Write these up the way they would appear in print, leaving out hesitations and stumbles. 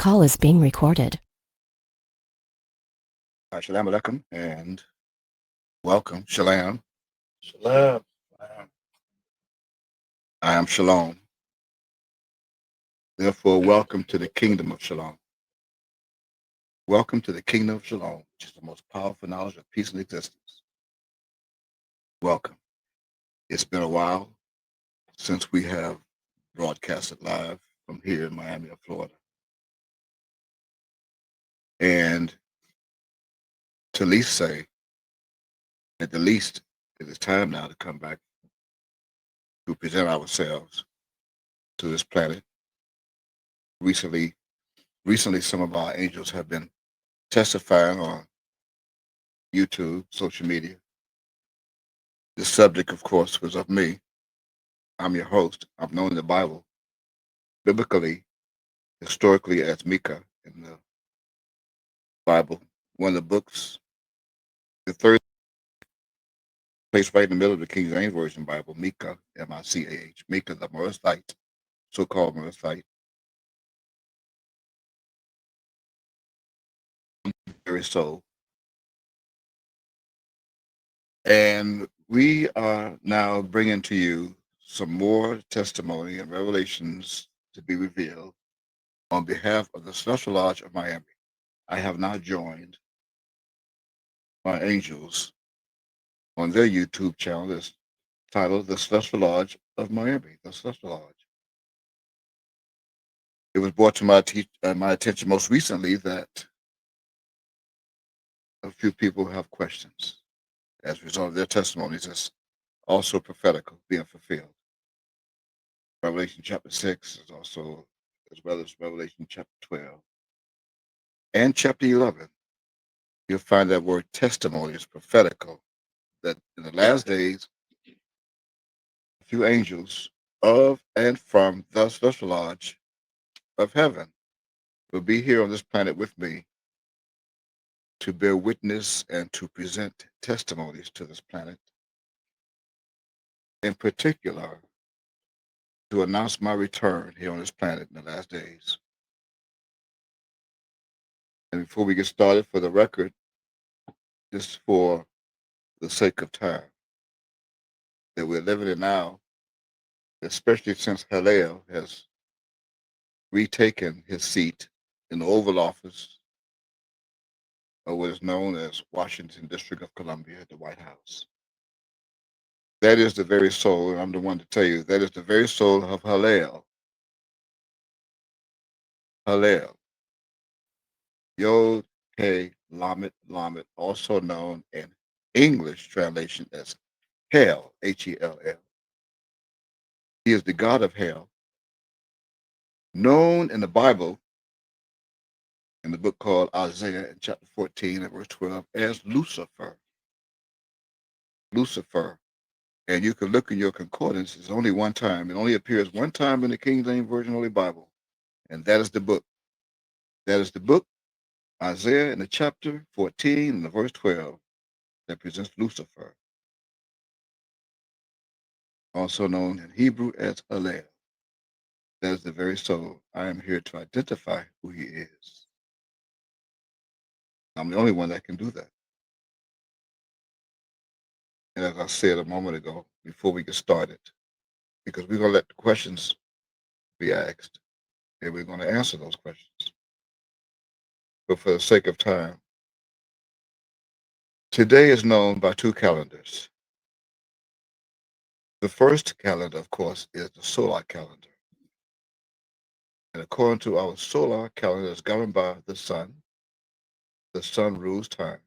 call is being recorded. Assalamu alaikum and welcome. Shalom. Shalom. I am Shalom. Therefore, welcome to the kingdom of Shalom. Welcome to the kingdom of Shalom, which is the most powerful knowledge of peace and existence. Welcome. It's been a while since we have broadcasted live from here in Miami, Florida. And to least say, at the least, it is time now to come back to present ourselves to this planet. Recently, some of our angels have been testifying on YouTube, social media. The subject, of course, was of me. I'm your host. I'm known in the Bible, biblically, historically, as Micah in the Bible. One of the books, the third place right in the middle of the King James Version Bible, Micah, M-I-C-A-H. Micah, the Morrisite, so-called Morrisite. Very soul. And we are now bringing to you some more testimony and revelations to be revealed on behalf of the Celestial Lodge of Miami. I have now joined my angels on their YouTube channel that's titled The Celestial Lodge of Miami, The Celestial Lodge. It was brought to my attention most recently that a few people have questions as a result of their testimonies. It's also prophetical, being fulfilled. Revelation chapter 6 is also, as well as Revelation chapter 12 and chapter 11. You'll find that word testimony is prophetical, that in the last days, a few angels of and from the Celestial Lodge of heaven will be here on this planet with me to bear witness and to present testimonies to this planet. In particular, to announce my return here on this planet in the last days. And before we get started, for the record, just for the sake of time that we're living in now, especially since Hillel has retaken his seat in the Oval Office, or what is known as Washington District of Columbia at the White House. That is the very soul, and I'm the one to tell you, that is the very soul of Hillel. Hillel. Yod He Lamed Lamed, also known in English translation as Hell, Hell. He is the God of hell, known in the Bible, in the book called Isaiah in chapter 14 and verse 12, as Lucifer. Lucifer. And you can look in your concordance, it's only one time. It only appears one time in the King James Version Holy Bible. And that is the book. That is the book, Isaiah in the chapter 14 and the verse 12, that presents Lucifer, also known in Hebrew as Hillel. That is the very soul. I am here to identify who he is. I'm the only one that can do that. And as I said a moment ago, before we get started, because we're going to let the questions be asked, and we're going to answer those questions. But for the sake of time, today is known by two calendars. The first calendar, of course, is the solar calendar. And according to our solar calendar, is governed by the sun. The sun rules time.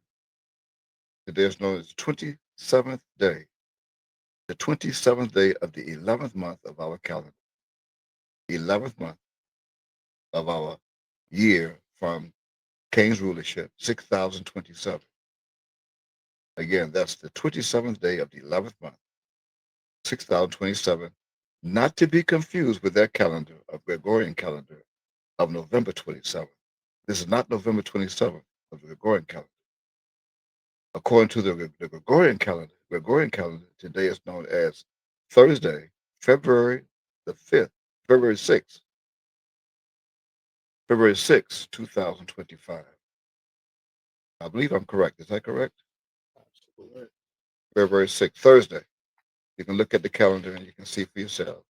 Today is known as the 27th day. The 27th day of the 11th month of our calendar. 11th month of our year from King's rulership, 6027. Again, that's the 27th day of the 11th month, 6027, not to be confused with that calendar, of Gregorian calendar, of November 27th. This is not November 27th of the Gregorian calendar. According to the Gregorian calendar, today is known as Thursday, February the 5th, February 6th, February 6, 2025. I believe I'm correct. Is that correct? Absolutely. February 6th, Thursday. You can look at the calendar and you can see for yourselves.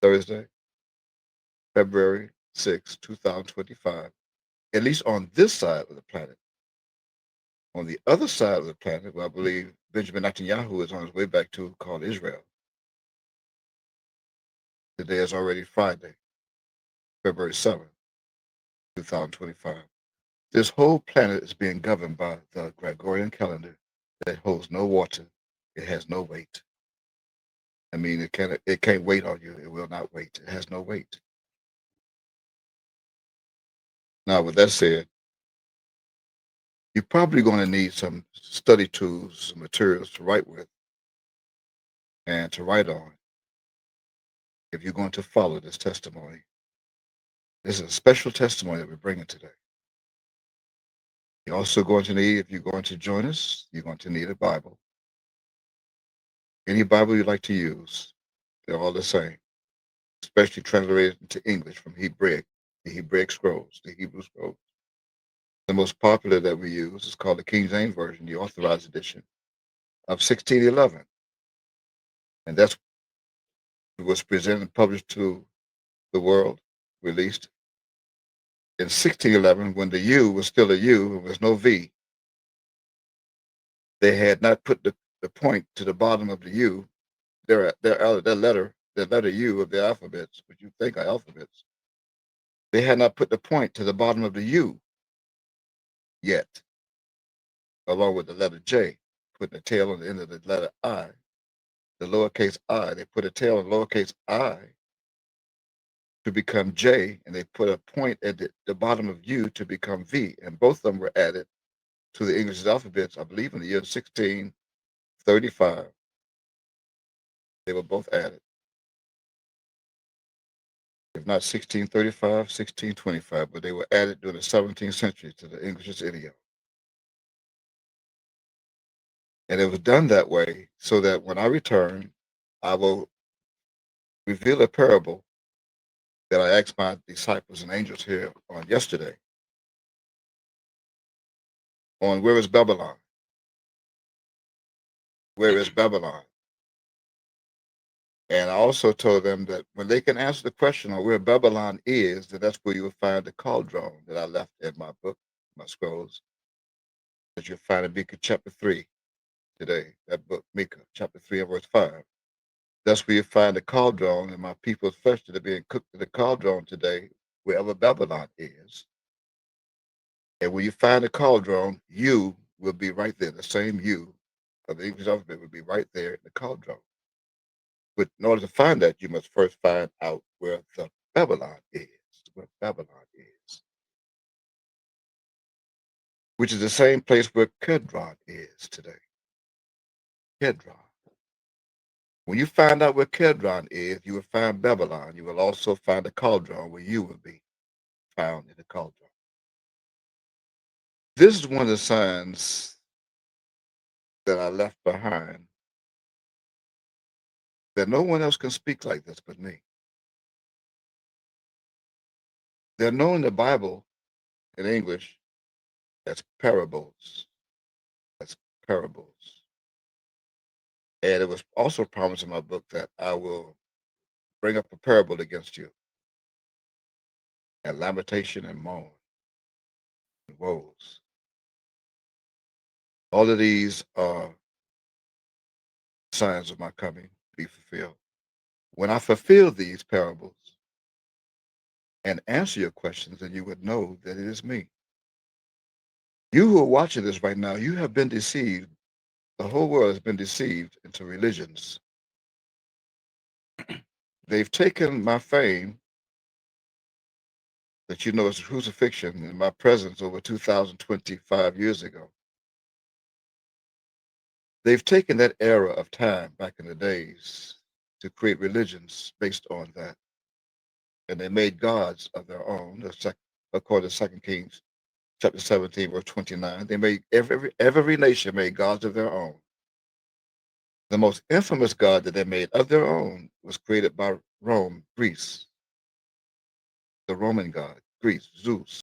Thursday, February 6, 2025. At least on this side of the planet. On the other side of the planet, where I believe Benjamin Netanyahu is on his way back to, called Israel. Today is already Friday, February 7th, 2025. This whole planet is being governed by the Gregorian calendar that holds no water. It has no weight. I mean, it can't wait on you. It will not wait. It has no weight. Now, with that said, you're probably going to need some study tools, some materials to write with and to write on if you're going to follow this testimony. This is a special testimony that we're bringing today. You're also going to need, if you're going to join us, you're going to need a Bible. Any Bible you like to use, they're all the same, especially translated into English from Hebraic, the Hebraic scrolls, the Hebrew scrolls. The most popular that we use is called the King James Version, the Authorized Edition of 1611. And that's what was presented and published to the world, released in 1611 when the U was still a U, there was no V. They had not put the point to the bottom of the U, their letter U of their alphabets, which you think are alphabets. They had not put the point to the bottom of the U yet, along with the letter J, putting a tail on the end of the letter I, the lowercase I. They put a tail on lowercase I to become J, and they put a point at the bottom of U to become V, and both of them were added to the English alphabets, I believe, in the year 1635. They were both added. If not 1635, 1625, but they were added during the 17th century to the English idiom. And it was done that way so that when I return, I will reveal a parable that I asked my disciples and angels here on yesterday on where is Babylon? Where is Babylon? And I also told them that when they can answer the question on where Babylon is, then that's where you will find the cauldron that I left in my book, my scrolls, that you'll find in Micah chapter 3 today, that book, Micah chapter 3 and verse 5. That's where you find the cauldron and my people's flesh that are being cooked in the cauldron today, wherever Babylon is. And when you find the cauldron, you will be right there. The same you of the English alphabet will be right there in the cauldron. But in order to find that, you must first find out where the Babylon is, where Babylon is, which is the same place where Kedron is today. Kedron. When you find out where Kedron is, you will find Babylon. You will also find the cauldron where you will be found in the cauldron. This is one of the signs that I left behind that no one else can speak like this but me. They're known in the Bible in English as parables. As parables. And it was also promised in my book that I will bring up a parable against you, and lamentation and moan and woes. All of these are signs of my coming to be fulfilled. When I fulfill these parables and answer your questions, then you would know that it is me. You who are watching this right now, you have been deceived. The whole world has been deceived into religions. They've taken my fame, that you know is a crucifixion, in my presence over 2,025 years ago. They've taken that era of time back in the days to create religions based on that. And they made gods of their own, according to 2 Kings chapter 17, verse 29. They made every nation made gods of their own. The most infamous god that they made of their own was created by Rome, Greece. the Roman god, Greece, Zeus.